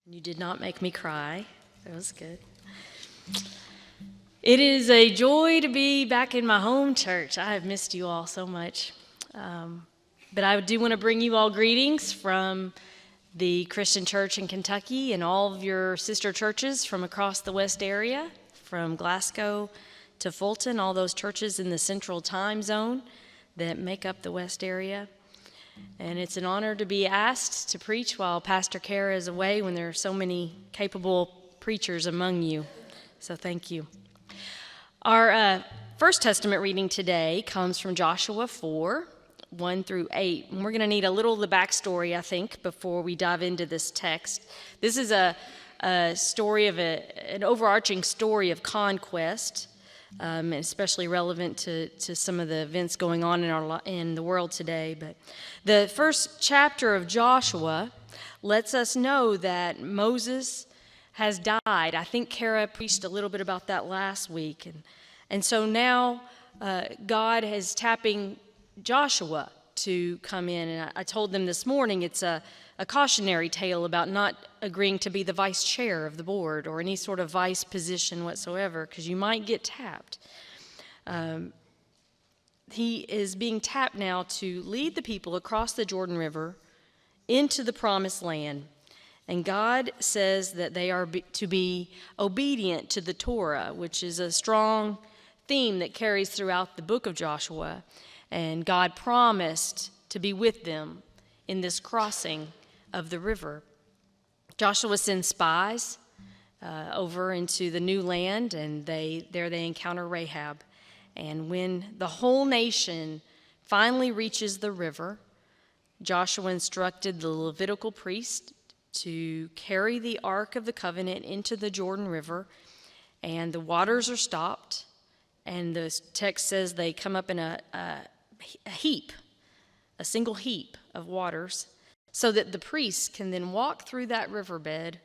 You did not make me cry. That was good. It is a joy to be back in my home church. I have missed you all so much. But I do want to bring you all greetings from the Christian Church in Kentucky and all of your sister churches from across the West area, from Glasgow to Fulton, all those churches in the central time zone that make up the West area. And it's an honor to be asked to preach while Pastor Kara is away when there are so many capable preachers among you. So thank you. Our First Testament reading today comes from Joshua 4, 1 through 8. And we're going to need a little of the backstory, I think, before we dive into this text. This is a story of an overarching story of conquest, especially relevant to some of the events going on in the world today. But the first chapter of Joshua lets us know that Moses has died. I think Kara preached a little bit about that last week. And so now God is tapping Joshua to come in. And I told them this morning it's a cautionary tale about not agreeing to be the vice chair of the board or any sort of vice position whatsoever, because you might get tapped. He is being tapped now to lead the people across the Jordan River into the promised land. And God says that they are to be obedient to the Torah, which is a strong theme that carries throughout the book of Joshua. And God promised to be with them in this crossing of the river. Joshua sends spies over into the new land, and they encounter Rahab. And when the whole nation finally reaches the river, Joshua instructed the Levitical priest to carry the Ark of the Covenant into the Jordan River, and the waters are stopped, and the text says they come up in a heap, a single heap of waters, so that the priests can then walk through that riverbed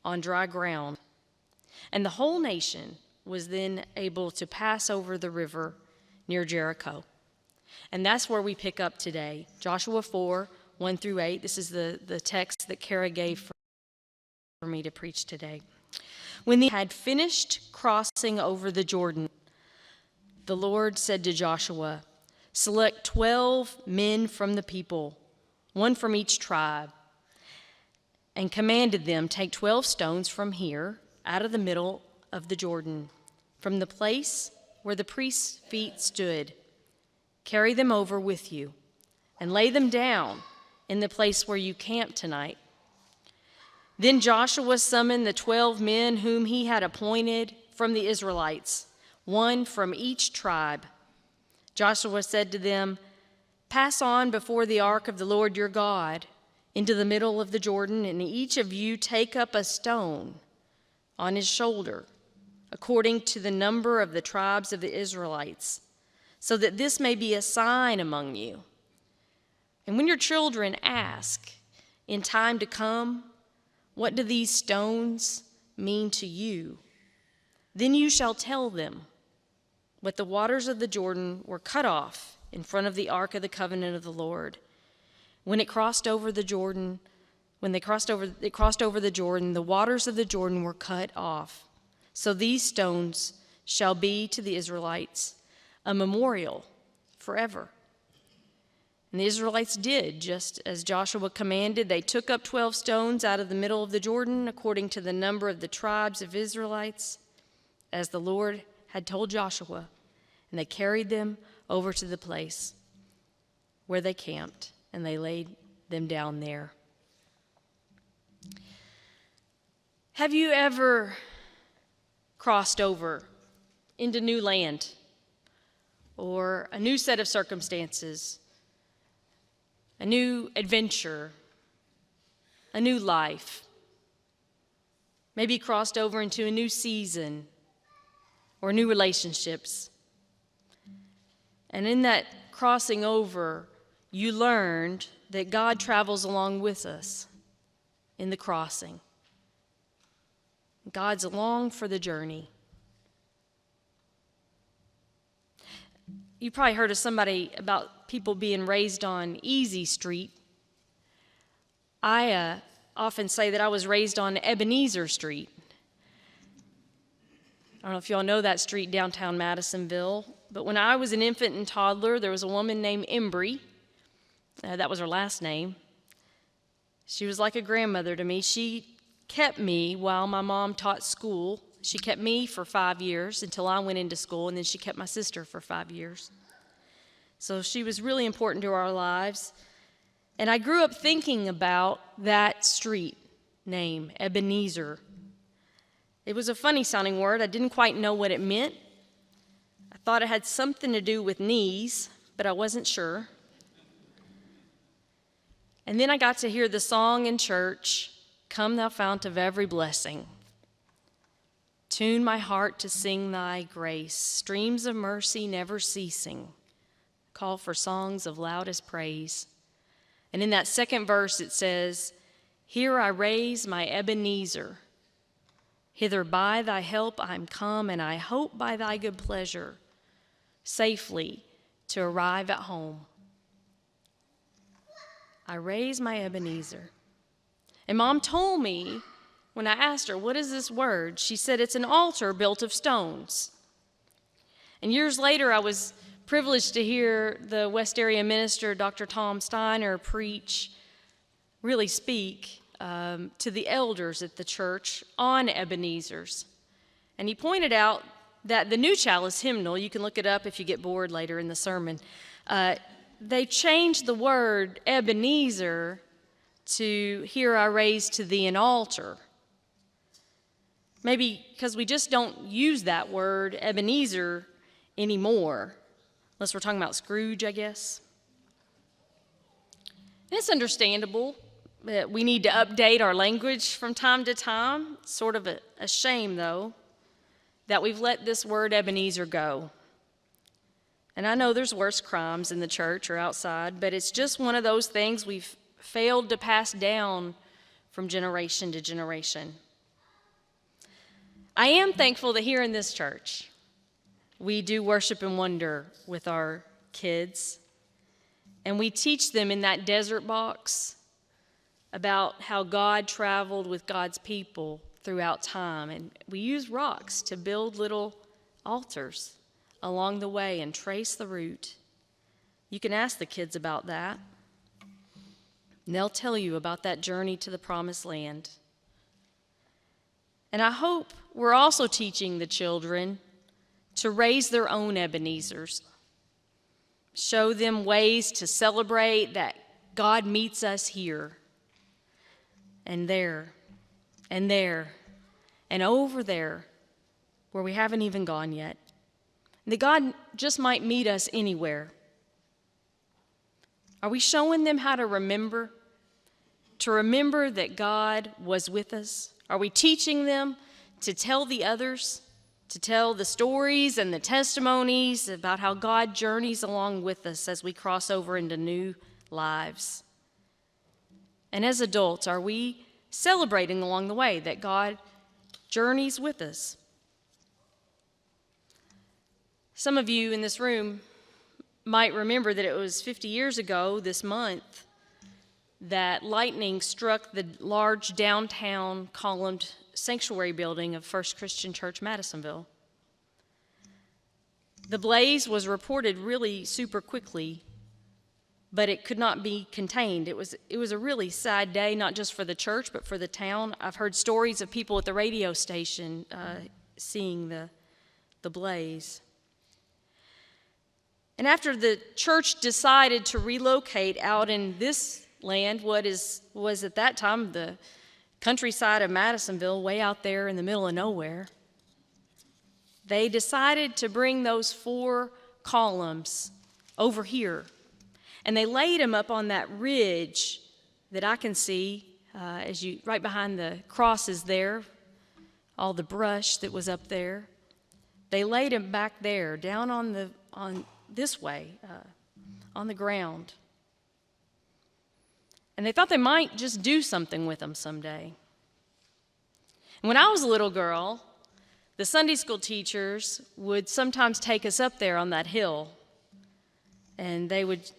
on dry ground. And the whole nation was then able to pass over the river near Jericho. And that's where we pick up today, Joshua 4, 1 through 8. This is the text that Kara gave for me to preach today. When they had finished crossing over the Jordan, the Lord said to Joshua, "Select 12 men from the people, one from each tribe," and commanded them, "Take 12 stones from here, out of the middle of the Jordan, from the place where the priest's feet stood. Carry them over with you, and lay them down in the place where you camp tonight." Then Joshua summoned the 12 men whom he had appointed from the Israelites, one from each tribe. Joshua said to them, "Pass on before the ark of the Lord your God into the middle of the Jordan, and each of you take up a stone on his shoulder, according to the number of the tribes of the Israelites, so that this may be a sign among you. And when your children ask in time to come, 'What do these stones mean to you?' then you shall tell them, 'But the waters of the Jordan were cut off in front of the ark of the covenant of the Lord. When it crossed over the Jordan, it crossed over the Jordan, the waters of the Jordan were cut off. So these stones shall be to the Israelites a memorial forever.' And the Israelites did just as Joshua commanded. They took up 12 stones out of the middle of the Jordan, according to the number of the tribes of Israelites, as the Lord had told Joshua, and they carried them over to the place where they camped, and they laid them down there." Have you ever crossed over into new land or a new set of circumstances, a new adventure, a new life? Maybe crossed over into a new season or new relationships. And in that crossing over, you learned that God travels along with us in the crossing. God's along for the journey. You probably heard of somebody about people being raised on Easy Street. I often say that I was raised on Ebenezer Street. I don't know if y'all know that street downtown Madisonville, but when I was an infant and toddler, there was a woman named Embry. That was her last name. She was like a grandmother to me. She kept me while my mom taught school. She kept me for 5 years until I went into school, and then she kept my sister for 5 years. So she was really important to our lives. And I grew up thinking about that street name, Ebenezer. It was a funny sounding word. I didn't quite know what it meant. I thought it had something to do with knees, but I wasn't sure. And then I got to hear the song in church, "Come thou fount of every blessing. Tune my heart to sing thy grace, streams of mercy never ceasing. Call for songs of loudest praise." And in that second verse it says, "Here I raise my Ebenezer. Hither by thy help I'm come, and I hope by thy good pleasure safely to arrive at home." I raise my Ebenezer. And Mom told me, when I asked her, "What is this word?" she said, "It's an altar built of stones." And years later, I was privileged to hear the West Area minister, Dr. Tom Steiner, really speak to the elders at the church on Ebenezers. And he pointed out that the New Chalice hymnal, you can look it up if you get bored later in the sermon, they changed the word Ebenezer to "Here I raise to thee an altar." Maybe because we just don't use that word Ebenezer anymore, unless we're talking about Scrooge, I guess. And it's understandable that we need to update our language from time to time. It's sort of a shame, though, that we've let this word Ebenezer go. And I know there's worse crimes in the church or outside, but it's just one of those things we've failed to pass down from generation to generation. I am thankful that here in this church, we do worship and wonder with our kids, and we teach them in that desert box about how God traveled with God's people throughout time, and we use rocks to build little altars along the way and trace the route. You can ask the kids about that, and they'll tell you about that journey to the promised land. And I hope we're also teaching the children to raise their own Ebenezers. Show them ways to celebrate that God meets us here and there and there and over there where we haven't even gone yet. That God just might meet us anywhere. Are we showing them how to remember? To remember that God was with us? Are we teaching them to tell the others, to tell the stories and the testimonies about how God journeys along with us as we cross over into new lives? And as adults, are we celebrating along the way that God journeys with us? Some of you in this room might remember that it was 50 years ago this month that lightning struck the large downtown columned sanctuary building of First Christian Church, Madisonville. The blaze was reported really super quickly, but it could not be contained. It was a really sad day, not just for the church, but for the town. I've heard stories of people at the radio station seeing the blaze. And after the church decided to relocate out in this land, was at that time the countryside of Madisonville, way out there in the middle of nowhere, they decided to bring those 4 columns over here. And they laid them up on that ridge that I can see right behind the crosses there, all the brush that was up there. They laid them back there, down on this way, on the ground. And they thought they might just do something with them someday. And when I was a little girl, the Sunday school teachers would sometimes take us up there on that hill, and they would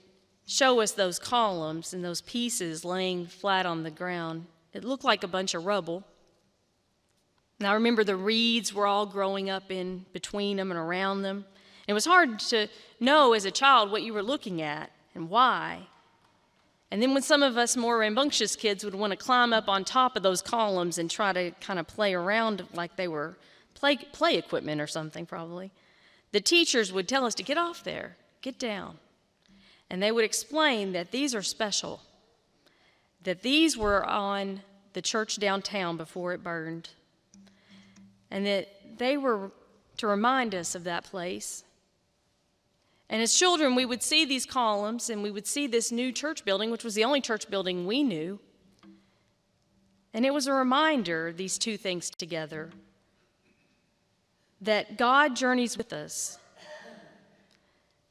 show us those columns and those pieces laying flat on the ground. it looked like a bunch of rubble. And I remember the reeds were all growing up in between them and around them. It was hard to know as a child what you were looking at and why. And then when some of us more rambunctious kids would want to climb up on top of those columns and try to kind of play around like they were play equipment or something probably, the teachers would tell us to get off there, get down. And they would explain that these are special, that these were on the church downtown before it burned, and that they were to remind us of that place. And as children, we would see these columns, and we would see this new church building, which was the only church building we knew. And it was a reminder, these two things together, that God journeys with us.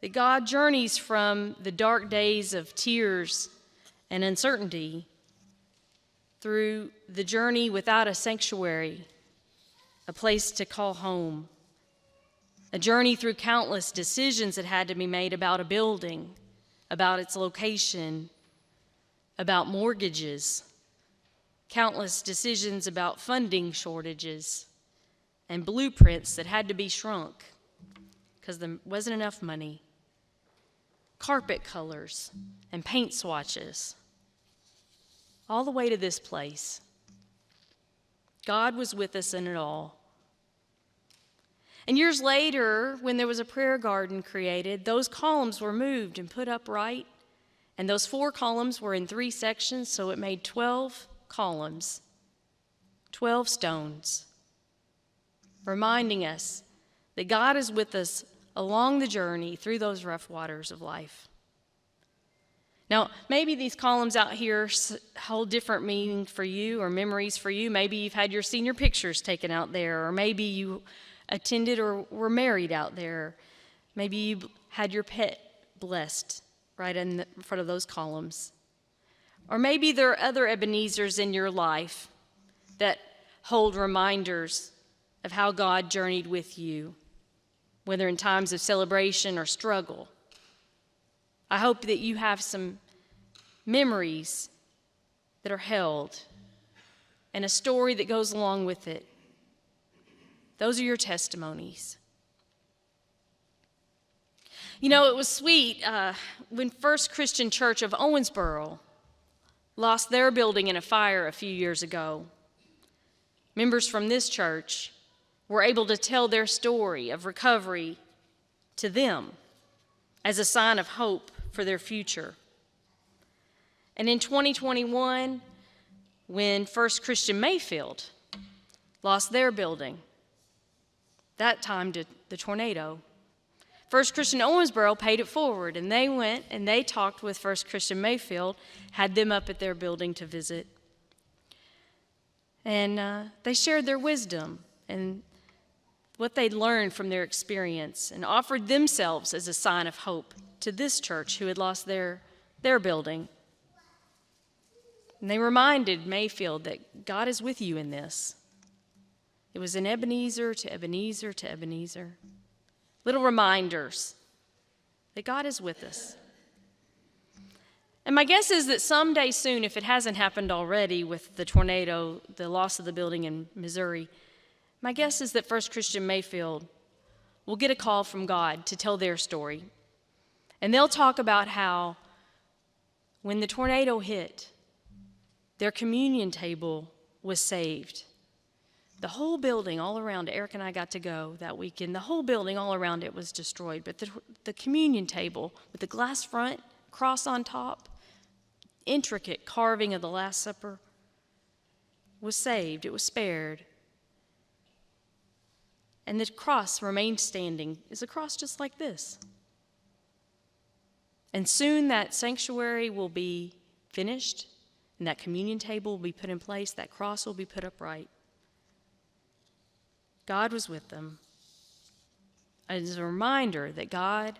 That God journeys from the dark days of tears and uncertainty through the journey without a sanctuary, a place to call home. A journey through countless decisions that had to be made about a building, about its location, about mortgages, countless decisions about funding shortages, and blueprints that had to be shrunk because there wasn't enough money, carpet colors and paint swatches, all the way to this place. God was with us in it all. And years later, when there was a prayer garden created, those columns were moved and put upright, and those 4 columns were in 3 sections, so it made 12 columns, 12 stones, reminding us that God is with us along the journey through those rough waters of life. Now, maybe these columns out here hold different meaning for you or memories for you. Maybe you've had your senior pictures taken out there, or maybe you attended or were married out there. Maybe you had your pet blessed right in front of those columns. Or maybe there are other Ebenezers in your life that hold reminders of how God journeyed with you, whether in times of celebration or struggle. I hope that you have some memories that are held and a story that goes along with it. Those are your testimonies. You know, it was sweet when First Christian Church of Owensboro lost their building in a fire a few years ago. Members from this church were able to tell their story of recovery to them as a sign of hope for their future. And in 2021, when First Christian Mayfield lost their building, that time to the tornado, First Christian Owensboro paid it forward, and they went and they talked with First Christian Mayfield, had them up at their building to visit. And they shared their wisdom and what they'd learned from their experience and offered themselves as a sign of hope to this church who had lost their building. And they reminded Mayfield that God is with you in this. It was an Ebenezer to Ebenezer to Ebenezer. Little reminders that God is with us. And my guess is that someday soon, if it hasn't happened already with the tornado, the loss of the building in Missouri, my guess is that First Christian Mayfield will get a call from God to tell their story. And they'll talk about how when the tornado hit, their communion table was saved. The whole building all around it, Eric and I got to go that weekend, the whole building all around it was destroyed, but the communion table with the glass front, cross on top, intricate carving of the Last Supper was saved, it was spared. And the cross remained standing. It's a cross just like this. And soon that sanctuary will be finished, and that communion table will be put in place, that cross will be put upright. God was with them. It is a reminder that God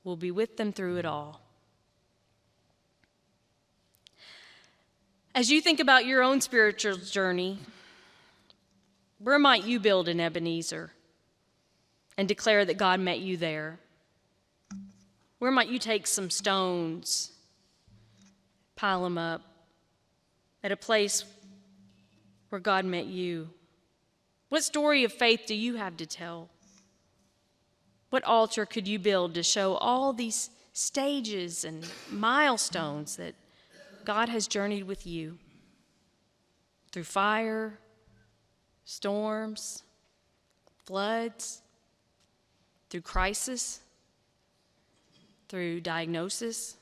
will be with them through it all. As you think about your own spiritual journey, where might you build an Ebenezer and declare that God met you there? Where might you take some stones, pile them up, at a place where God met you? What story of faith do you have to tell? What altar could you build to show all these stages and milestones that God has journeyed with you through fire, storms, floods, through crisis, through diagnosis,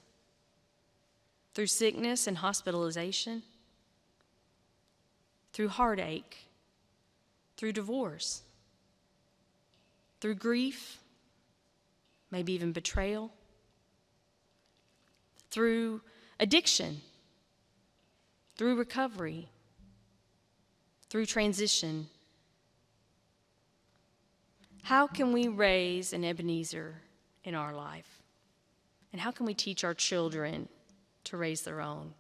through sickness and hospitalization, through heartache, through divorce, through grief, maybe even betrayal, through addiction, through recovery, through transition. How can we raise an Ebenezer in our life? And how can we teach our children to raise their own?